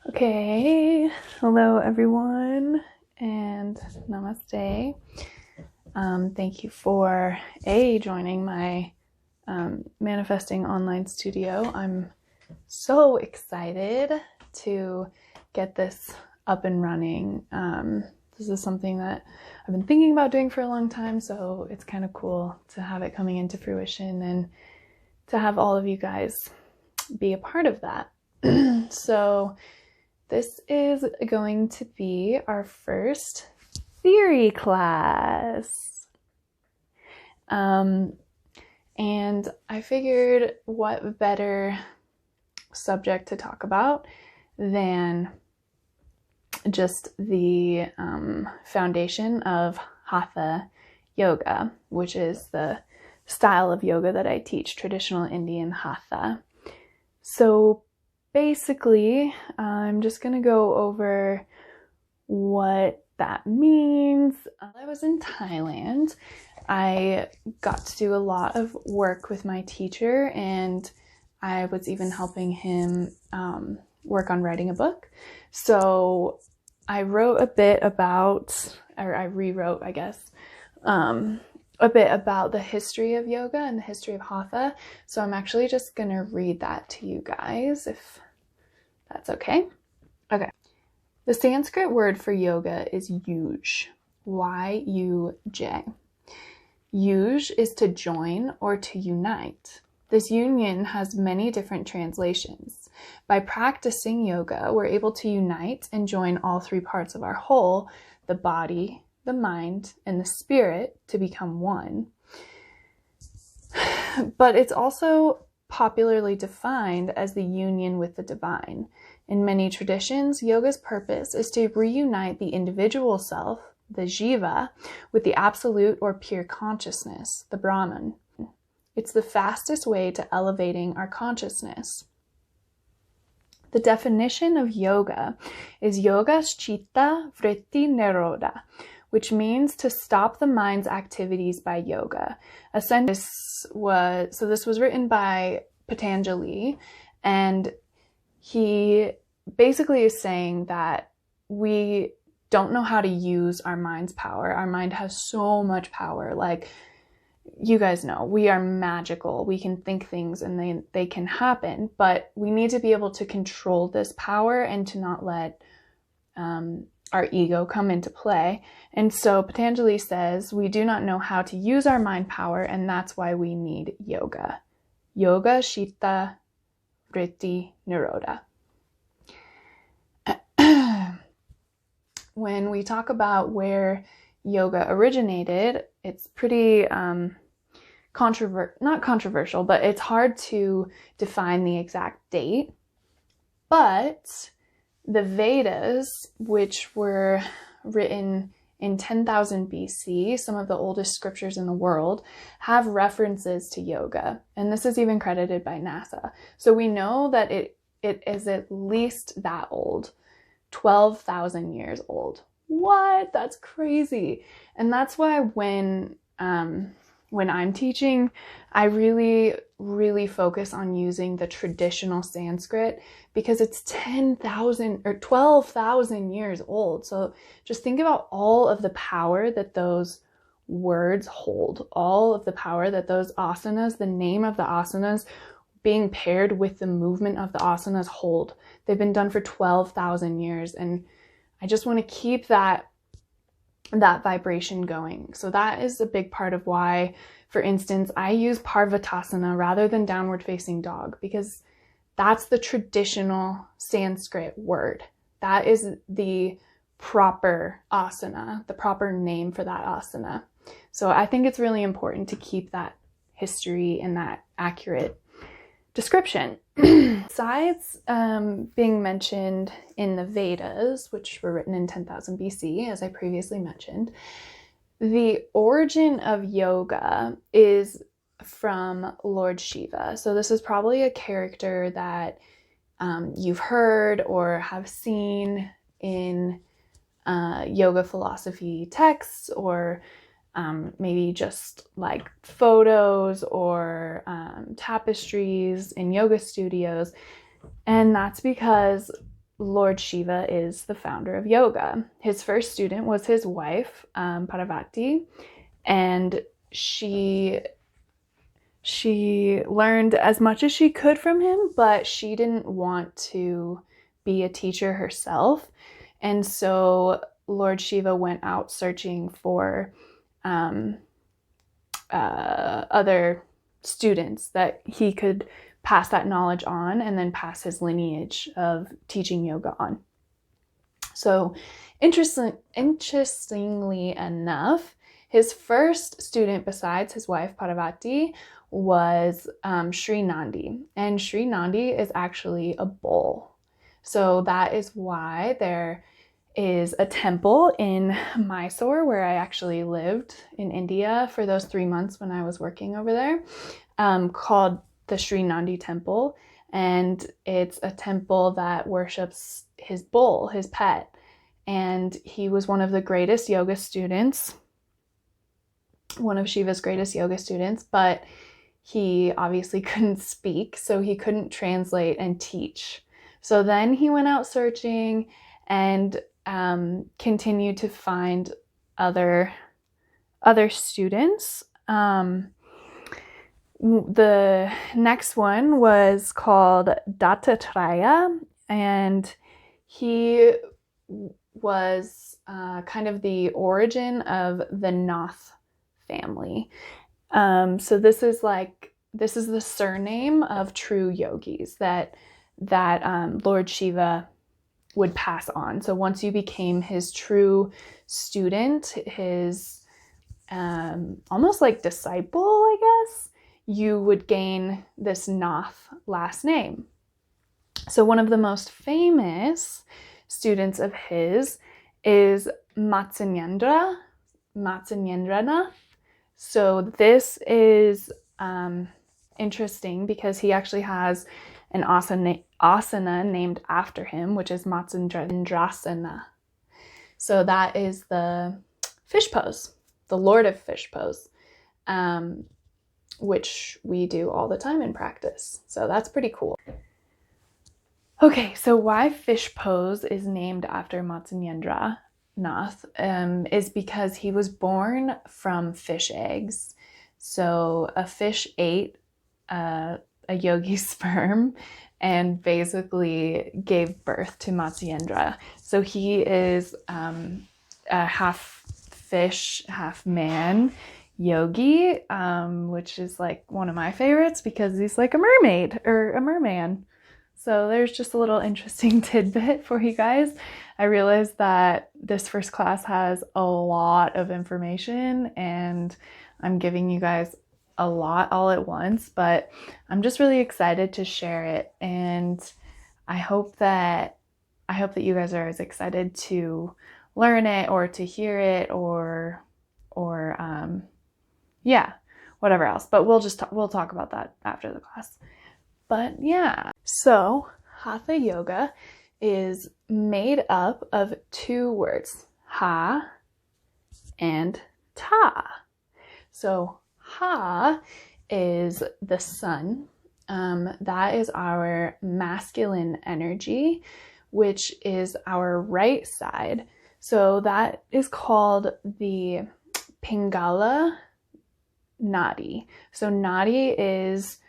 Okay, hello everyone, and namaste. Thank you for joining my manifesting online studio. I'm so excited to get this up and running. This is something that I've been thinking about doing for a long time, so it's kind of cool to have it coming into fruition and to have all of you guys be a part of that. So this is going to be our first theory class. And I figured what better subject to talk about than just the foundation of Hatha yoga, which is the style of yoga that I teach, traditional Indian Hatha. So basically, I'm just going to go over what that means. While I was in Thailand, I got to do a lot of work with my teacher, and I was even helping him work on writing a book. So I wrote a bit about, or I rewrote, I guess, a bit about the history of yoga and the history of Hatha. So I'm actually just going to read that to you guys, if that's okay. Okay. The Sanskrit word for yoga is yuj, Y-U-J. Yuj is to join or to unite. This union has many different translations. By practicing yoga, we're able to unite and join all three parts of our whole, the body, the mind, and the spirit, to become one. But it's also popularly defined as the union with the divine. In many traditions, yoga's purpose is to reunite the individual self, the jiva, with the absolute or pure consciousness, the Brahman. It's the fastest way to elevating our consciousness. The definition of yoga is yoga chitta vritti nirodha, which means to stop the mind's activities by yoga. This was written by Patanjali, and he basically is saying that we don't know how to use our mind's power. Our mind has so much power. Like, you guys know, we are magical. We can think things and they can happen, but we need to be able to control this power and to not let our ego come into play. And so Patanjali says we do not know how to use our mind power, and that's why we need yoga. Yoga Chitta Vritti Nirodha. When we talk about where yoga originated, it's pretty not controversial, but it's hard to define the exact date. But the Vedas, which were written in 10,000 BC, some of the oldest scriptures in the world, have references to yoga. And this is even credited by NASA. So we know that it is at least that old, 12,000 years old. What? That's crazy. And that's why when I'm teaching, I really, really focus on using the traditional Sanskrit, because it's 10,000 or 12,000 years old. So just think about all of the power that those words hold, all of the power that those asanas, the name of the asanas, being paired with the movement of the asanas hold. They've been done for 12,000 years, and I just want to keep that vibration going. So that is a big part of why, for instance, I use Parvatasana rather than downward facing dog, because that's the traditional Sanskrit word. That is the proper asana, the proper name for that asana. So I think it's really important to keep that history and that accurate description. Besides being mentioned in the Vedas, which were written in 10,000 BC, as I previously mentioned, the origin of yoga is from Lord Shiva. So this is probably a character that you've heard or have seen in yoga philosophy texts, or maybe just like photos or tapestries in yoga studios. And that's because Lord Shiva is the founder of yoga. His first student was his wife, Parvati, and she learned as much as she could from him, but she didn't want to be a teacher herself. And so Lord Shiva went out searching for other students that he could pass that knowledge on and then pass his lineage of teaching yoga on. So interestingly enough, his first student besides his wife Parvati was Sri Nandi. And Sri Nandi is actually a bull. So that is why there is a temple in Mysore, where I actually lived in India for those 3 months when I was working over there, called the Sri Nandi Temple. And it's a temple that worships his bull, his pet. And he was one of the greatest yoga students, one of Shiva's greatest yoga students, but he obviously couldn't speak, so he couldn't translate and teach. So then he went out searching and continued to find other students. The next one was called Dattatreya, and he was kind of the origin of the Nath family. So this is the surname of true yogis that Lord Shiva would pass on. So once you became his true student, his almost like disciple, I guess, you would gain this Nath last name. So one of the most famous students of his is Matsenyendranath. So this is interesting because he actually has an asana named after him, which is Matsyendrasana. So that is the fish pose, the Lord of Fish pose, which we do all the time in practice. So that's pretty cool. Okay, so why fish pose is named after Matsenyendranath is because he was born from fish eggs. So a fish ate a yogi's sperm and basically gave birth to Matsyendra. So he is a half fish, half man yogi, which is like one of my favorites because he's like a mermaid or a merman. So there's just a little interesting tidbit for you guys. I realized that this first class has a lot of information and I'm giving you guys a lot all at once, but I'm just really excited to share it, and I hope that you guys are as excited to learn it or to hear it or whatever else. But we'll talk about that after the class. But yeah, so Hatha yoga is made up of two words, ha and ta. So ha is the sun. That is our masculine energy, which is our right side. So that is called the Pingala Nadi. So Nadi is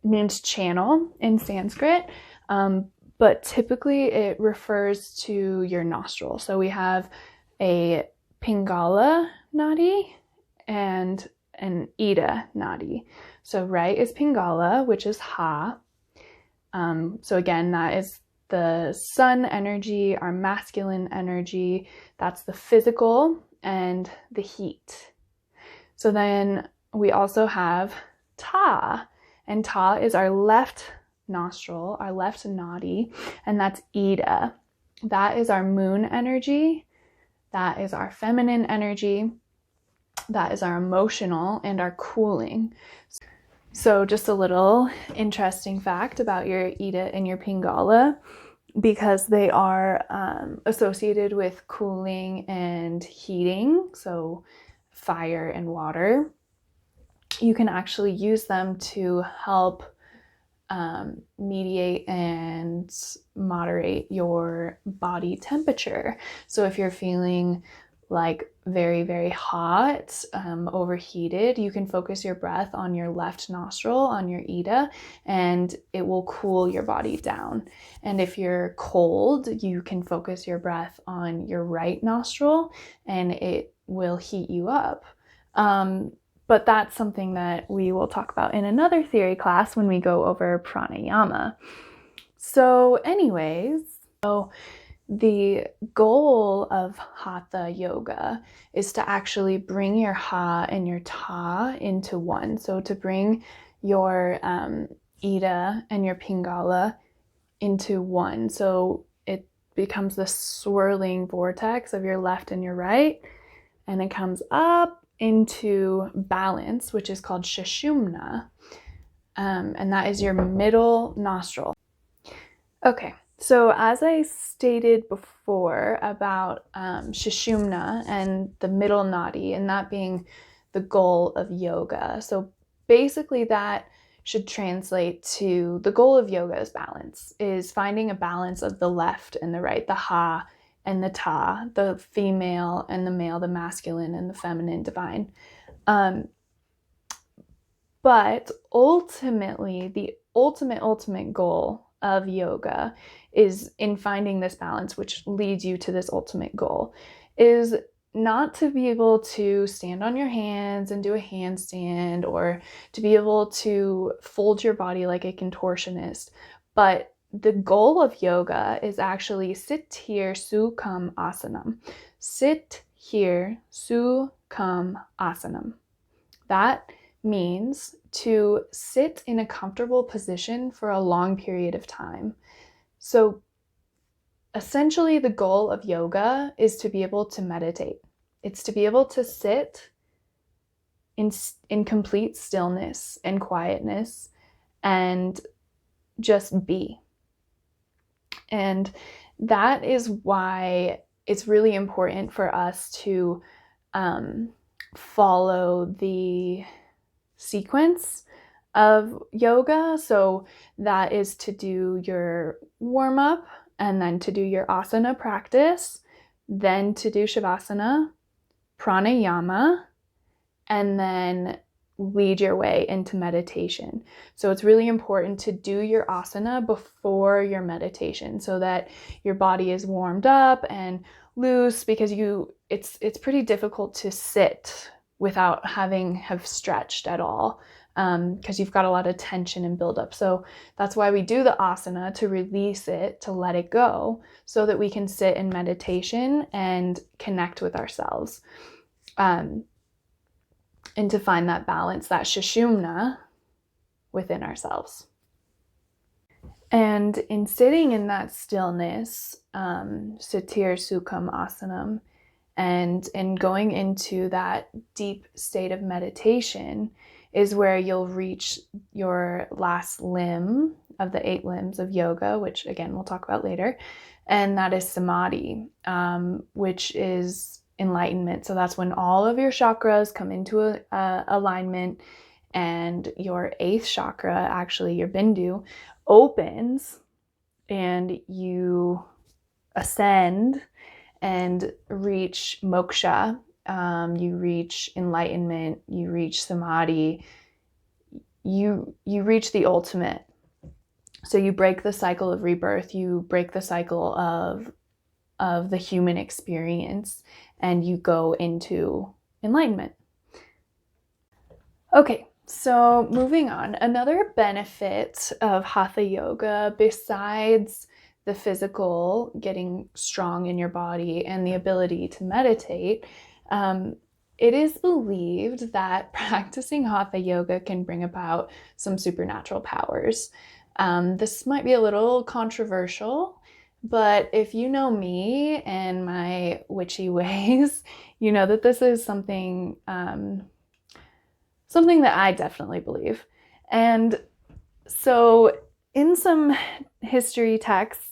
means channel in Sanskrit, but typically it refers to your nostril. So we have a Pingala Nadi and an Ida Nadi. So right is Pingala, which is Ha. So again, that is the sun energy, our masculine energy. That's the physical and the heat. So then we also have Ta, and Ta is our left nostril, our left nadi, and that's Ida. That is our moon energy. That is our feminine energy. That is our emotional and our cooling. So just a little interesting fact about your Ida and your Pingala, because they are associated with cooling and heating, so fire and water. You can actually use them to help mediate and moderate your body temperature. So if you're feeling like very, very hot, overheated, you can focus your breath on your left nostril, on your Ida, and it will cool your body down. And if you're cold, you can focus your breath on your right nostril, and it will heat you up. But that's something that we will talk about in another theory class when we go over pranayama. So anyways, the goal of Hatha yoga is to actually bring your Ha and your Ta into one. So to bring your Ida and your Pingala into one. So it becomes this swirling vortex of your left and your right, and it comes up into balance, which is called Sushumna. And that is your middle nostril. Okay. So as I stated before about Sushumna and the middle nadi, and that being the goal of yoga. So basically that should translate to the goal of yoga is balance, is finding a balance of the left and the right, the Ha and the Ta, the female and the male, the masculine and the feminine, divine. But ultimately, the ultimate goal of yoga is in finding this balance, which leads you to this ultimate goal, is not to be able to stand on your hands and do a handstand, or to be able to fold your body like a contortionist. But the goal of yoga is actually sit here, Sukham Asanam. Sit here, Sukham Asanam. That means to sit in a comfortable position for a long period of time. So essentially the goal of yoga is to be able to meditate. It's to be able to sit in complete stillness and quietness and just be. And that is why it's really important for us to follow the sequence of yoga. So that is to do your warm-up, and then to do your asana practice, then to do shavasana, pranayama, and then lead your way into meditation. So it's really important to do your asana before your meditation so that your body is warmed up and loose, because it's pretty difficult to sit without have stretched at all, because you've got a lot of tension and buildup. So that's why we do the asana, to release it, to let it go, so that we can sit in meditation and connect with ourselves, and to find that balance, that Sushumna within ourselves. And in sitting in that stillness, Satir Sukham Asanam, and going into that deep state of meditation is where you'll reach your last limb of the 8 limbs of yoga, which again we'll talk about later, and that is samadhi, which is enlightenment. So that's when all of your chakras come into alignment, and your 8th chakra, actually your bindu, opens, and you ascend and reach moksha. You reach enlightenment, you reach samadhi, you reach the ultimate. So you break the cycle of rebirth, you break the cycle of the human experience, and you go into enlightenment. Okay, so moving on. Another benefit of Hatha yoga, besides the physical, getting strong in your body, and the ability to meditate, it is believed that practicing Hatha yoga can bring about some supernatural powers. This might be a little controversial, but if you know me and my witchy ways, you know that this is something that I definitely believe. And so in some historical texts,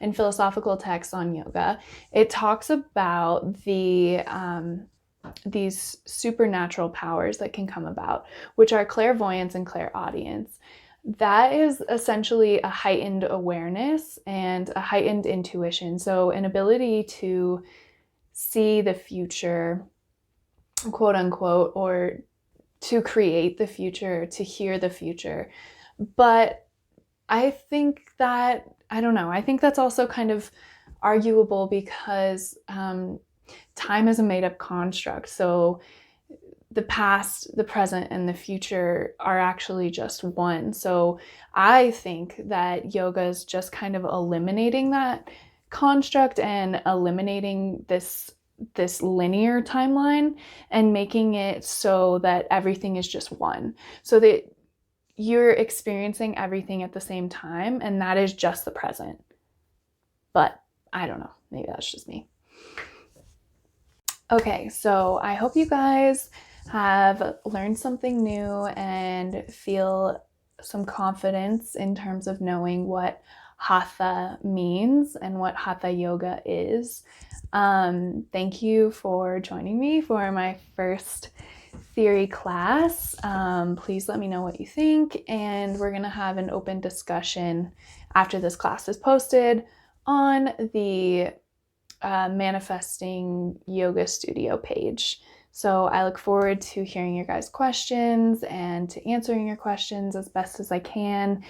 and philosophical texts on yoga, it talks about the these supernatural powers that can come about, which are clairvoyance and clairaudience. That is essentially a heightened awareness and a heightened intuition. So an ability to see the future, quote unquote, or to create the future, to hear the future. But I think that, I don't know, I think that's also kind of arguable because time is a made up construct. So the past, the present, and the future are actually just one. So I think that yoga is just kind of eliminating that construct and eliminating this linear timeline and making it so that everything is just one. So that you're experiencing everything at the same time, and that is just the present. But I don't know, maybe that's just me. Okay, so I hope you guys have learned something new and feel some confidence in terms of knowing what Hatha means and what Hatha yoga is. Thank you for joining me for my first theory class. Please let me know what you think, and we're gonna have an open discussion after this class is posted on the Manifesting Yoga Studio page. So I look forward to hearing your guys' questions and to answering your questions as best as I can,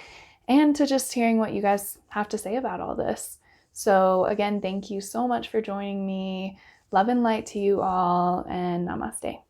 and to just hearing what you guys have to say about all this. So again, thank you so much for joining me. Love and light to you all, and namaste.